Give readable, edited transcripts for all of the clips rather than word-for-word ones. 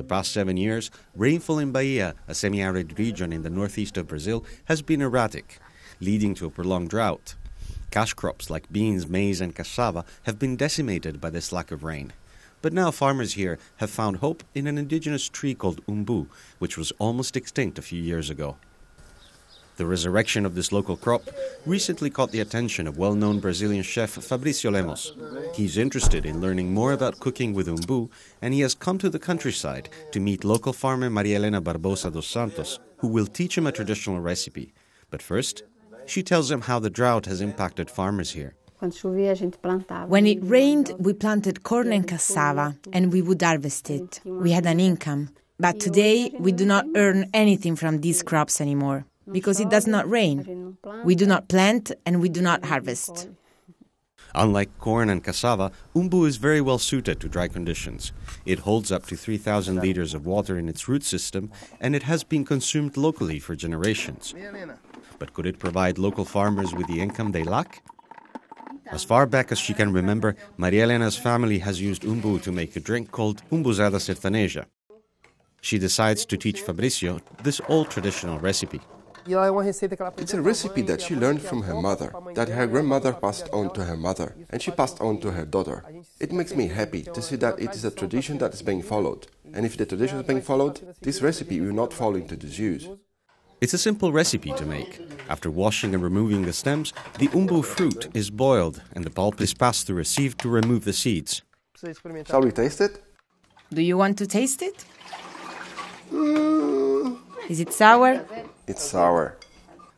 past 7 years, rainfall in Bahia, a semi-arid region in the northeast of Brazil, has been erratic, leading to a prolonged drought. Cash crops like beans, maize and cassava have been decimated by this lack of rain. But now farmers here have found hope in an indigenous tree called Umbu, which was almost extinct a few years ago. The resurrection of this local crop recently caught the attention of well-known Brazilian chef Fabrício Lemos. He's interested in learning more about cooking with Umbu, and he has come to the countryside to meet local farmer Maria Helena Barbosa dos Santos, who will teach him a traditional recipe. But first, she tells him how the drought has impacted farmers here. When it rained, we planted corn and cassava, and we would harvest it. We had an income. But today, we do not earn anything from these crops anymore, because it does not rain. We do not plant, and we do not harvest. Unlike corn and cassava, Umbu is very well suited to dry conditions. It holds up to 3,000 liters of water in its root system, and it has been consumed locally for generations. But could it provide local farmers with the income they lack? As far back as she can remember, Maria Helena's family has used Umbu to make a drink called Umbuzada Sertaneja. She decides to teach Fabrício this old traditional recipe. It's a recipe that she learned from her mother, that her grandmother passed on to her mother, and she passed on to her daughter. It makes me happy to see that it is a tradition that is being followed. And if the tradition is being followed, this recipe will not fall into disuse. It's a simple recipe to make. After washing and removing the stems, the umbu fruit is boiled and the pulp is passed through a sieve to remove the seeds. Shall we taste it? Do you want to taste it? Is it sour? It's sour.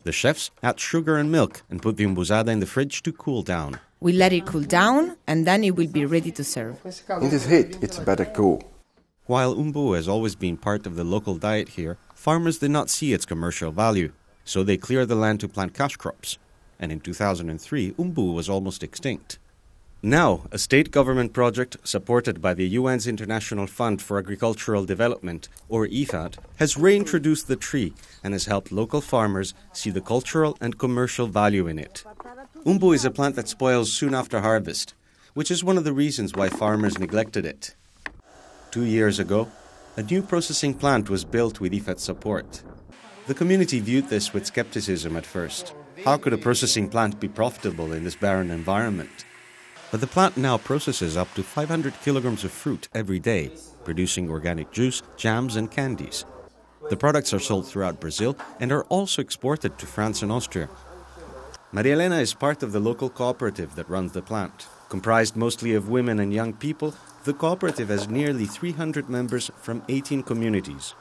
The chefs add sugar and milk and put the umbuzada in the fridge to cool down. We let it cool down and then it will be ready to serve. In this heat, it's better cool. While umbu has always been part of the local diet here, farmers did not see its commercial value, so they cleared the land to plant cash crops. And in 2003, umbu was almost extinct. Now, a state government project supported by the UN's International Fund for Agricultural Development, or IFAD, has reintroduced the tree and has helped local farmers see the cultural and commercial value in it. Umbu is a plant that spoils soon after harvest, which is one of the reasons why farmers neglected it. 2 years ago, a new processing plant was built with IFAD's support. The community viewed this with skepticism at first. How could a processing plant be profitable in this barren environment? But the plant now processes up to 500 kilograms of fruit every day, producing organic juice, jams and candies. The products are sold throughout Brazil and are also exported to France and Austria. Maria Helena is part of the local cooperative that runs the plant. Comprised mostly of women and young people, the cooperative has nearly 300 members from 18 communities.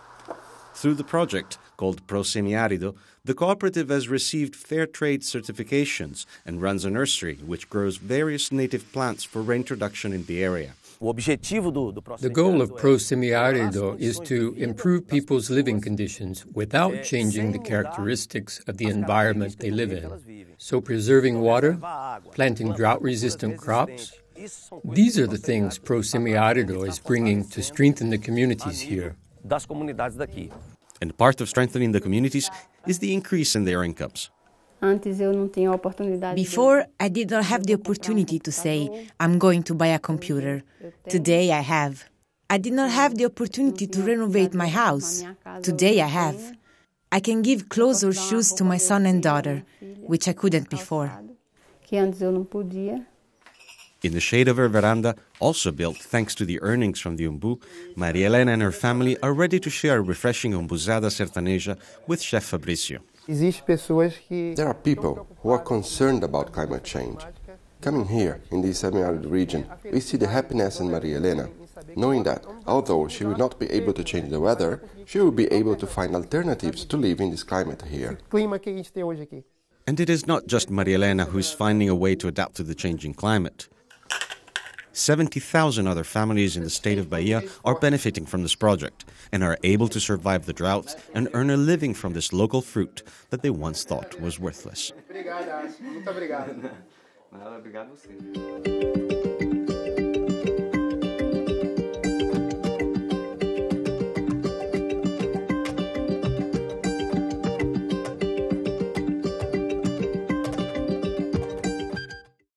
Through the project, called Pro Semiárido, the cooperative has received fair trade certifications and runs a nursery which grows various native plants for reintroduction in the area. The goal of Pro Semiárido is to improve people's living conditions without changing the characteristics of the environment they live in. So preserving water, planting drought-resistant crops, these are the things Pro Semiárido is bringing to strengthen the communities here. And part of strengthening the communities is the increase in their incomes. Before, I did not have the opportunity to say, I'm going to buy a computer. Today I have. I did not have the opportunity to renovate my house. Today I have. I can give clothes or shoes to my son and daughter, which I couldn't before. In the shade of her veranda, also built thanks to the earnings from the Umbu, Maria Helena and her family are ready to share a refreshing Umbuzada Sertaneja with Chef Fabrício. There are people who are concerned about climate change. Coming here, in this semi-arid region, we see the happiness in Maria Helena, knowing that, although she will not be able to change the weather, she will be able to find alternatives to live in this climate here. And it is not just Maria Helena who is finding a way to adapt to the changing climate. 70,000 other families in the state of Bahia are benefiting from this project and are able to survive the drought and earn a living from this local fruit that they once thought was worthless.